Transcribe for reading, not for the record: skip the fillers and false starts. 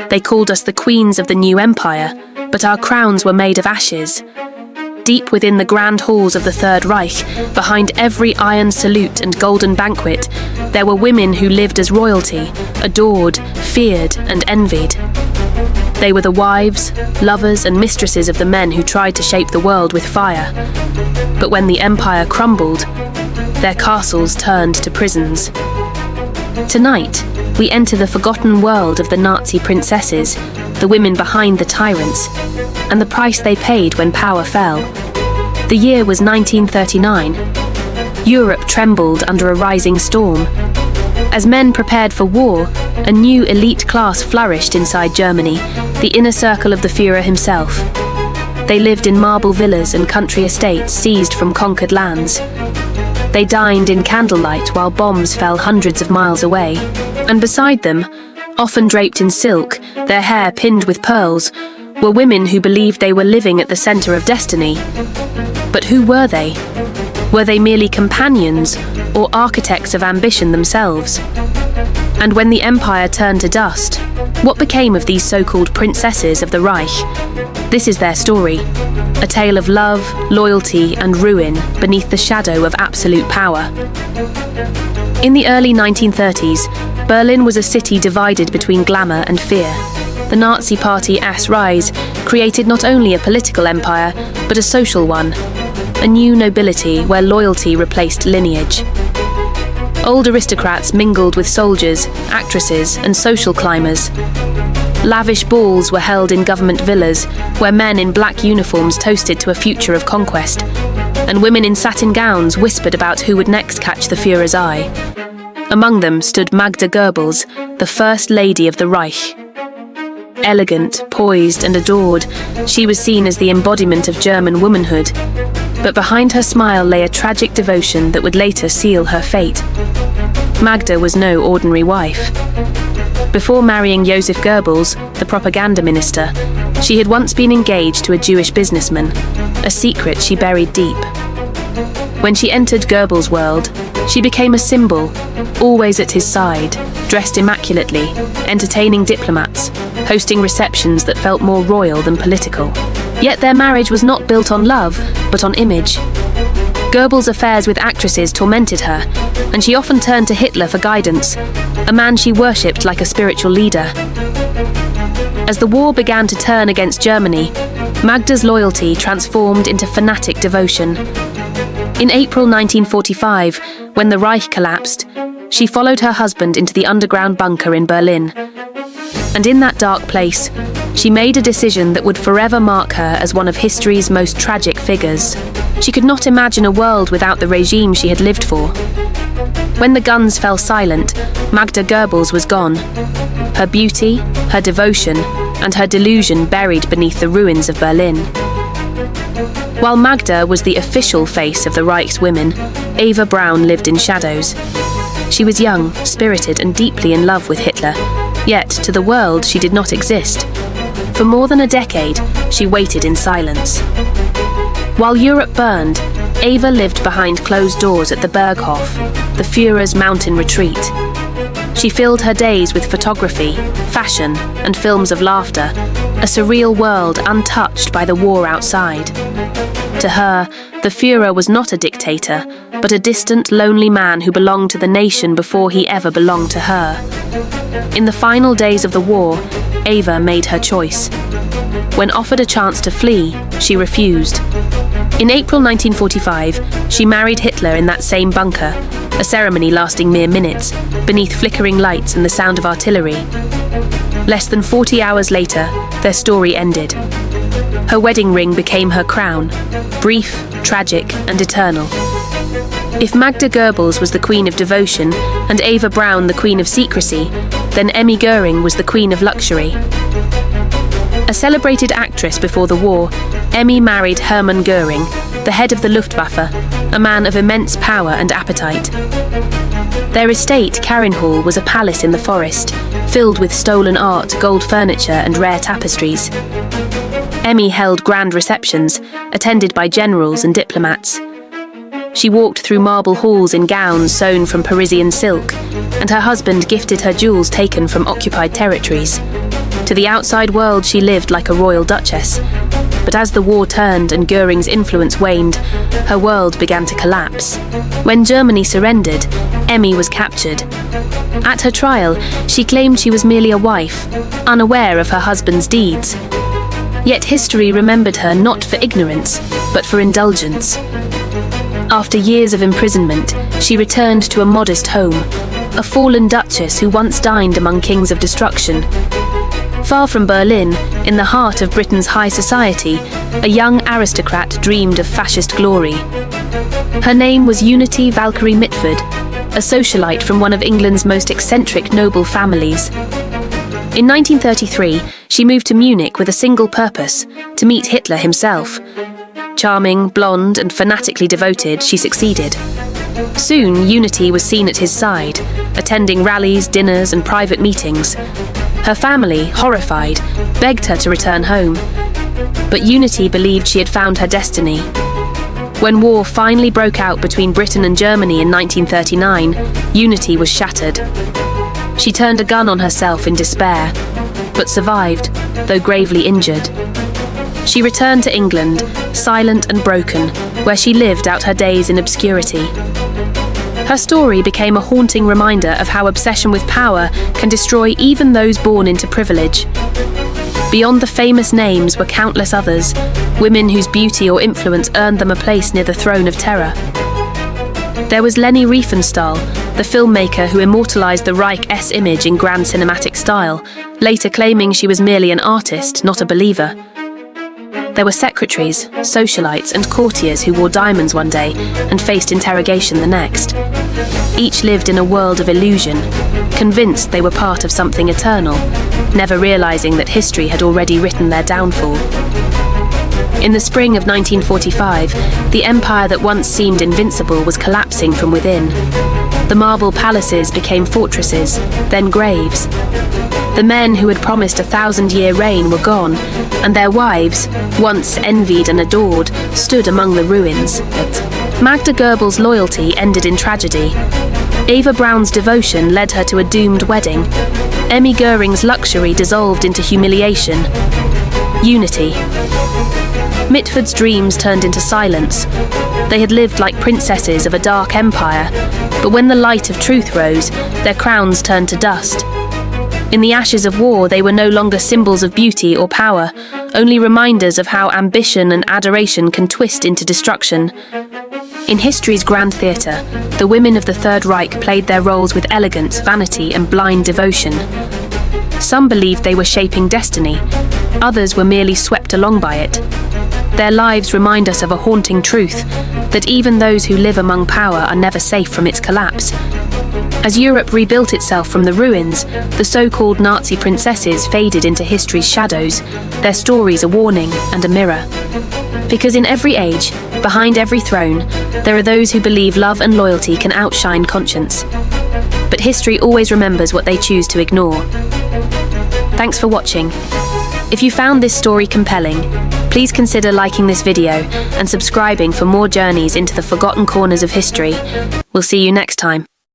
They called us the queens of the new empire, but our crowns were made of ashes. Deep within the grand halls of the Third Reich, behind every iron salute and golden banquet, there were women who lived as royalty, adored, feared, and envied. They were the wives, lovers, and mistresses of the men who tried to shape the world with fire. But when the empire crumbled, their castles turned to prisons. Tonight, we enter the forgotten world of the Nazi princesses, the women behind the tyrants, and the price they paid when power fell. The year was 1939. Europe trembled under a rising storm. As men prepared for war, a new elite class flourished inside Germany, the inner circle of the Führer himself. They lived in marble villas and country estates seized from conquered lands. They dined in candlelight while bombs fell hundreds of miles away. And beside them, often draped in silk, their hair pinned with pearls, were women who believed they were living at the centre of destiny. But who were they? Were they merely companions or architects of ambition themselves? And when the empire turned to dust, what became of these so-called princesses of the Reich? This is their story, a tale of love, loyalty, and ruin beneath the shadow of absolute power. In the early 1930s, Berlin was a city divided between glamour and fear. The Nazi party Third Reich created not only a political empire, but a social one, a new nobility where loyalty replaced lineage. Old aristocrats mingled with soldiers, actresses, and social climbers. Lavish balls were held in government villas, where men in black uniforms toasted to a future of conquest, and women in satin gowns whispered about who would next catch the Führer's eye. Among them stood Magda Goebbels, the First Lady of the Reich. Elegant, poised, and adored, she was seen as the embodiment of German womanhood. But behind her smile lay a tragic devotion that would later seal her fate. Magda was no ordinary wife. Before marrying Joseph Goebbels, the propaganda minister, she had once been engaged to a Jewish businessman, a secret she buried deep. When she entered Goebbels' world, she became a symbol, always at his side, dressed immaculately, entertaining diplomats, hosting receptions that felt more royal than political. Yet their marriage was not built on love, but on image. Goebbels' affairs with actresses tormented her, and she often turned to Hitler for guidance, a man she worshipped like a spiritual leader. As the war began to turn against Germany, Magda's loyalty transformed into fanatic devotion. In April 1945, when the Reich collapsed, she followed her husband into the underground bunker in Berlin. And in that dark place, she made a decision that would forever mark her as one of history's most tragic figures. She could not imagine a world without the regime she had lived for. When the guns fell silent, Magda Goebbels was gone. Her beauty, her devotion, and her delusion buried beneath the ruins of Berlin. While Magda was the official face of the Reich's women, Eva Braun lived in shadows. She was young, spirited, and deeply in love with Hitler, yet to the world she did not exist. For more than a decade, she waited in silence. While Europe burned, Eva lived behind closed doors at the Berghof, the Führer's mountain retreat. She filled her days with photography, fashion, and films of laughter, a surreal world untouched by the war outside. To her, the Führer was not a dictator, but a distant, lonely man who belonged to the nation before he ever belonged to her. In the final days of the war, Eva made her choice. When offered a chance to flee, she refused. In April 1945, she married Hitler in that same bunker, a ceremony lasting mere minutes, beneath flickering lights and the sound of artillery. Less than 40 hours later, their story ended. Her wedding ring became her crown, brief, tragic, and eternal. If Magda Goebbels was the queen of devotion and Eva Braun the queen of secrecy, then Emmy Goering was the queen of luxury. A celebrated actress before the war, Emmy married Hermann Goering, the head of the Luftwaffe, a man of immense power and appetite. Their estate, Karinhall, was a palace in the forest, filled with stolen art, gold furniture, and rare tapestries. Emmy held grand receptions, attended by generals and diplomats. She walked through marble halls in gowns sewn from Parisian silk, and her husband gifted her jewels taken from occupied territories. To the outside world, she lived like a royal duchess. But as the war turned and Goering's influence waned, her world began to collapse. When Germany surrendered, Emmy was captured. At her trial, she claimed she was merely a wife, unaware of her husband's deeds. Yet history remembered her not for ignorance, but for indulgence. After years of imprisonment, she returned to a modest home, a fallen duchess who once dined among kings of destruction. Far from Berlin, in the heart of Britain's high society, a young aristocrat dreamed of fascist glory. Her name was Unity Valkyrie Mitford, a socialite from one of England's most eccentric noble families. In 1933, she moved to Munich with a single purpose: to meet Hitler himself. Charming, blonde, and fanatically devoted, she succeeded. Soon, Unity was seen at his side, attending rallies, dinners, and private meetings. Her family, horrified, begged her to return home. But Unity believed she had found her destiny. When war finally broke out between Britain and Germany in 1939, Unity was shattered. She turned a gun on herself in despair, but survived, though gravely injured. She returned to England, silent and broken, where she lived out her days in obscurity. Her story became a haunting reminder of how obsession with power can destroy even those born into privilege. Beyond the famous names were countless others, women whose beauty or influence earned them a place near the throne of terror. There was Leni Riefenstahl, the filmmaker who immortalized the Reich-S image in grand cinematic style, later claiming she was merely an artist, not a believer. There were secretaries, socialites, and courtiers who wore diamonds one day and faced interrogation the next. Each lived in a world of illusion, convinced they were part of something eternal, never realizing that history had already written their downfall. In the spring of 1945, the empire that once seemed invincible was collapsing from within. The marble palaces became fortresses, then graves. The men who had promised a 1,000-year reign were gone, and their wives, once envied and adored, stood among the ruins. Magda Goebbels' loyalty ended in tragedy. Eva Braun's devotion led her to a doomed wedding. Emmy Goering's luxury dissolved into humiliation. Unity. Mitford's dreams turned into silence. They had lived like princesses of a dark empire, but when the light of truth rose, their crowns turned to dust. In the ashes of war, they were no longer symbols of beauty or power, only reminders of how ambition and adoration can twist into destruction. In history's grand theatre, the women of the Third Reich played their roles with elegance, vanity, and blind devotion. Some believed they were shaping destiny, others were merely swept along by it. Their lives remind us of a haunting truth, that even those who live among power are never safe from its collapse. As Europe rebuilt itself from the ruins, the so-called Nazi princesses faded into history's shadows, their stories a warning and a mirror. Because in every age, behind every throne, there are those who believe love and loyalty can outshine conscience. But history always remembers what they choose to ignore. Thanks for watching. If you found this story compelling, please consider liking this video and subscribing for more journeys into the forgotten corners of history. We'll see you next time.